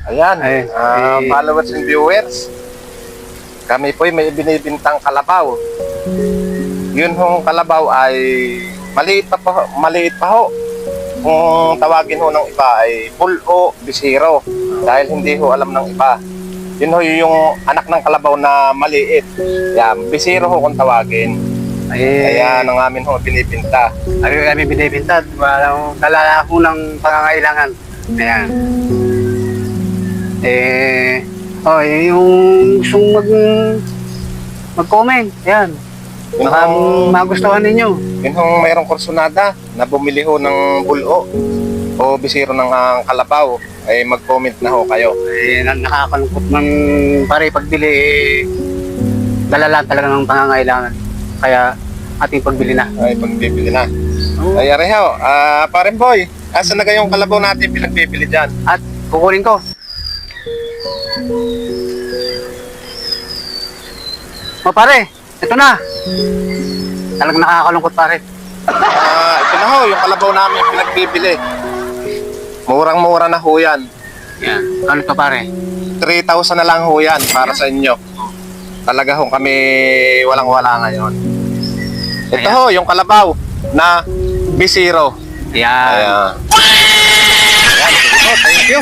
Ayan, Ay, followers and viewers. Kami po'y may binibintang kalabaw. Yun hong kalabaw ay maliit pa ho. Kung tawagin ho ng iba ay bulo, bisiro. Dahil hindi ho alam ng iba. Yun ho yung anak ng kalabaw na maliit. Yan, bisiro ho kung tawagin. Ayan ang amin ho binibinta. Ano kami binibintad? Walang kalala ko ng pangangailangan. Ayan. Yung gustong mag-comment. Ayan. Yun Baka hong, magustuhan ninyo. yun hong mayroong kursunada na bumili ho ng bulo o bisiro ng kalabaw ay mag-comment na ho kayo. Nakakalungkot ng pare pagbili. Dalala talaga ng pangangailangan. Kaya ating pagbili na. Ay pagbibili na. Ay areho, parin boy, asa na kayong kalabaw natin pinagbibili dyan? At kukunin ko. O pare, ito na. Talagang nakakalungkot pare. Ito na ho, yung kalabaw namin pinagbibili. Murang-mura na ho yan. Yan. Ano to pare? 3,000 na lang ho yan para sa inyo. Talaga ho kami walang-wala ngayon. Ito ho, yung kalabaw na bisiro. Yan. Ayan. Ayan, sige po, thank you.